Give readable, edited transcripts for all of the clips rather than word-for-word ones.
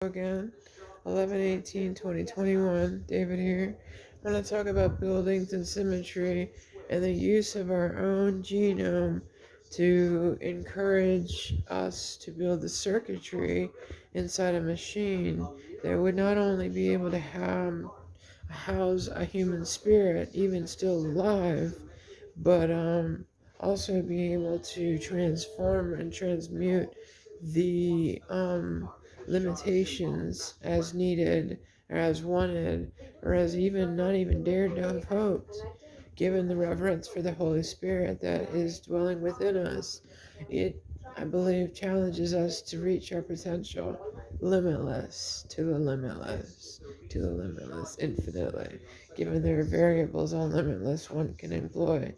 Again, 11/18/2021. David here. I want to talk about buildings and symmetry and the use of our own genome to encourage us to build the circuitry inside a machine that would not only be able to house a human spirit, even still alive, but also be able to transform and transmute the limitations as needed or as wanted or as even not even dared to have hoped, given the reverence for the Holy Spirit that is dwelling within us. It, I believe, challenges us to reach our potential limitless to the limitless to the limitless infinitely, given there are variables on limitless one can employ.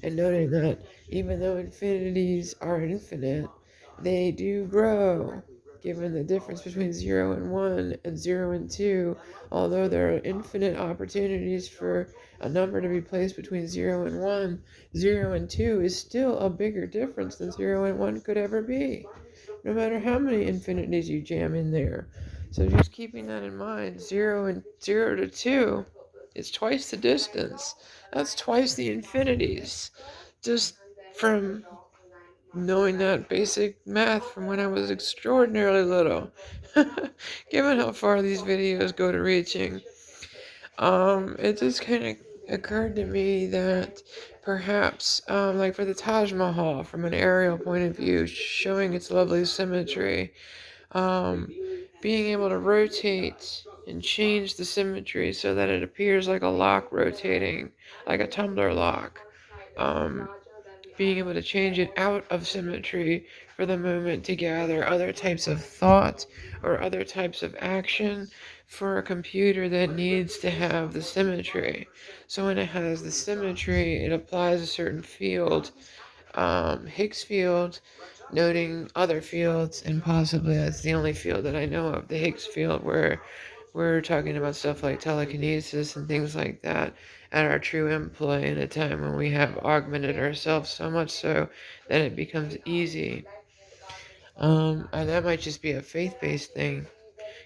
And noting that even though infinities are infinite, they do grow, given the difference between 0 and 1 and 0 and 2, although there are infinite opportunities for a number to be placed between 0 and 1, 0 and 2 is still a bigger difference than 0 and 1 could ever be, no matter how many infinities you jam in there. So just keeping that in mind, 0 to 2 is twice the distance. That's twice the infinities. Just from knowing that basic math from when I was extraordinarily little. Given how far these videos go to reaching, it just kind of occurred to me that perhaps, like for the Taj Mahal, from an aerial point of view, showing its lovely symmetry, um, being able to rotate and change the symmetry so that it appears like a lock rotating, like a tumbler lock. Um, Being able to change it out of symmetry for the moment to gather other types of thought or other types of action for a computer that needs to have the symmetry. So when it has the symmetry, it applies a certain field, Higgs field, noting other fields, and possibly that's the only field that I know of, the Higgs field, where we're talking about stuff like telekinesis and things like that at our true employ in a time when we have augmented ourselves so much so that it becomes easy. And that might just be a faith-based thing,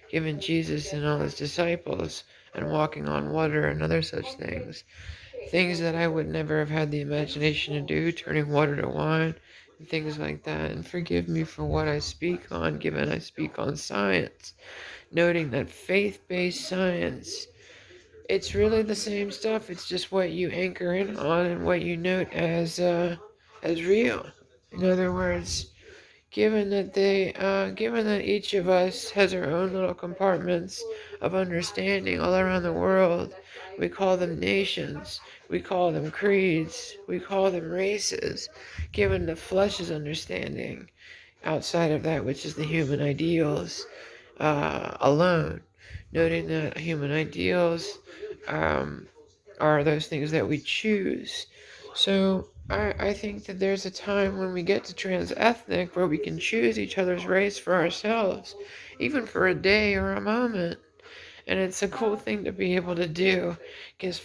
given Jesus and all his disciples and walking on water and other such things. Things that I would never have had the imagination to do, turning water to wine and things like that. And forgive me for what I speak on, given I speak on science, noting that faith-based science, it's really the same stuff. It's just what you anchor in on and what you note as real. In other words, given that each of us has our own little compartments of understanding all around the world, we call them nations, we call them creeds, we call them races, given the flesh's understanding outside of that which is the human ideals alone, noting that human ideals um, are those things that we choose. So I think that there's a time when we get to trans-ethnic where we can choose each other's race for ourselves, even for a day or a moment. And it's a cool thing to be able to do, because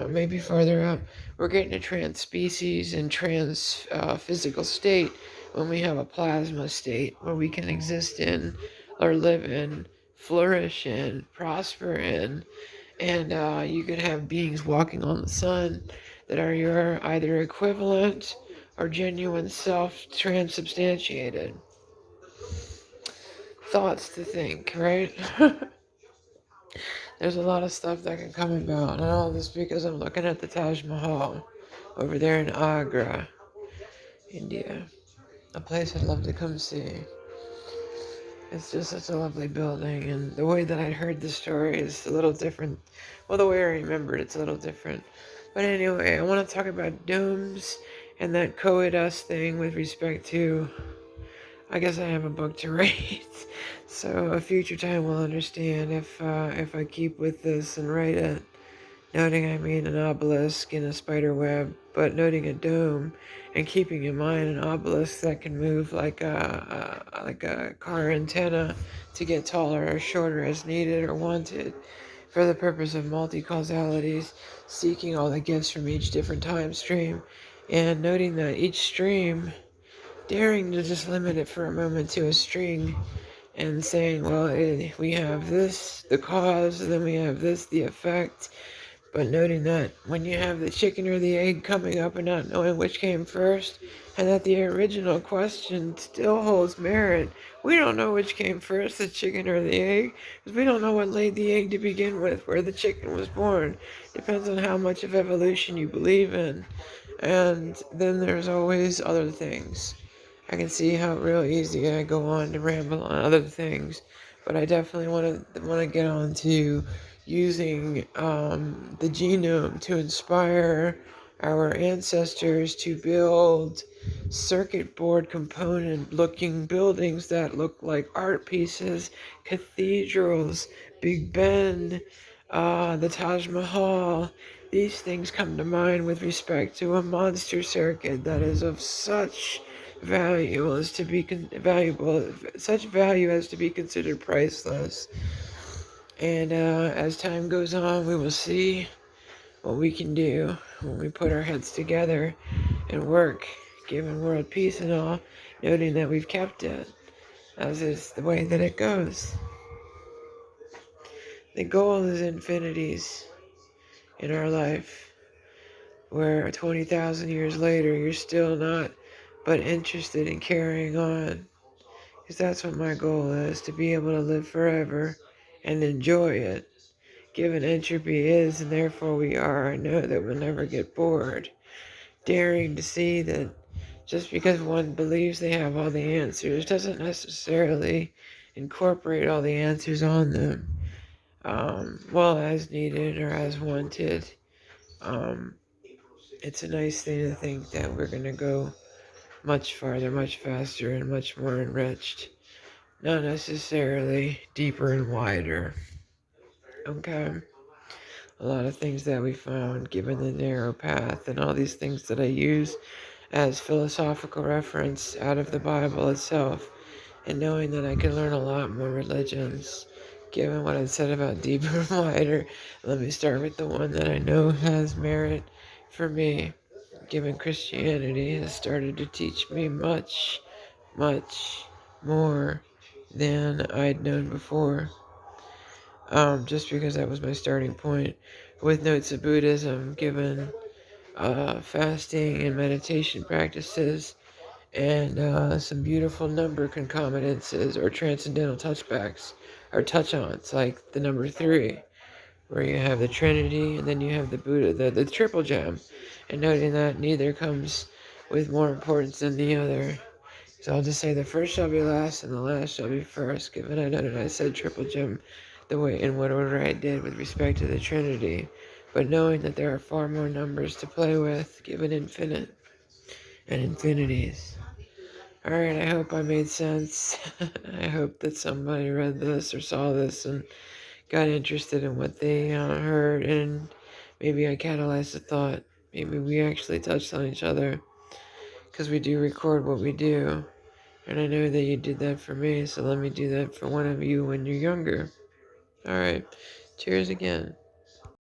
maybe farther up, we're getting a trans species and trans physical state when we have a plasma state where we can exist in, or live in, flourish in, prosper in, and you could have beings walking on the sun that are your either equivalent or genuine self transubstantiated. Thoughts to think, right? There's a lot of stuff that can come about, and all this because I'm looking at the Taj Mahal over there in Agra, India. A place I'd love to come see. It's just such a lovely building, and the way that I'd heard the story is a little different. Well, the way I remembered it's a little different. But anyway, I want to talk about domes and that coitus thing with respect to, I guess I have a book to write, so a future time will understand if I keep with this and write it. Noting I mean an obelisk in a spider web, but noting a dome and keeping in mind an obelisk that can move like a car antenna to get taller or shorter as needed or wanted for the purpose of multi-causalities, seeking all the gifts from each different time stream, and noting that each stream, daring to just limit it for a moment to a string, and saying, well, we have this, the cause, and then we have this, the effect. But noting that when you have the chicken or the egg coming up and not knowing which came first, and that the original question still holds merit, we don't know which came first, the chicken or the egg, because we don't know what laid the egg to begin with, where the chicken was born. Depends on how much of evolution you believe in. And then there's always other things. I can see how real easy I go on to ramble on other things, but I definitely want to get on to using the genome to inspire our ancestors to build circuit board component looking buildings that look like art pieces, cathedrals, Big Ben, the Taj Mahal. These things come to mind with respect to a monster circuit that is of such value as to be such value as to be considered priceless. And as time goes on, we will see what we can do when we put our heads together and work, given world peace and all, noting that we've kept it, as is the way that it goes. The goal is infinities in our life, where 20,000 years later, you're still not but interested in carrying on. Because that's what my goal is, to be able to live forever and enjoy it. Given entropy is, and therefore we are, I know that we'll never get bored. Daring to see that just because one believes they have all the answers doesn't necessarily incorporate all the answers on them. Well, as needed or as wanted. Um, it's a nice thing to think that we're going to go much farther, much faster, and much more enriched. Not necessarily deeper and wider. Okay. A lot of things that we found, given the narrow path, and all these things that I use as philosophical reference out of the Bible itself, and knowing that I can learn a lot more religions, given what I said about deeper and wider. Let me start with the one that I know has merit for me, given Christianity has started to teach me much, much more than I'd known before. Just because that was my starting point, with notes of Buddhism, given fasting and meditation practices, and some beautiful number concomitances or transcendental touchbacks or touch-ons, like the number 3, where you have the Trinity and then you have the Buddha, the triple gem, and noting that neither comes with more importance than the other. So I'll just say the first shall be last and the last shall be first, given I know that I said triple gem the way in what order I did with respect to the Trinity, but knowing that there are far more numbers to play with, given infinite and infinities. Alright, I hope I made sense. I hope that somebody read this or saw this and got interested in what they heard, and maybe I catalyzed a thought. Maybe we actually touched on each other, because we do record what we do. And I know that you did that for me, so let me do that for one of you when you're younger. Alright, cheers again.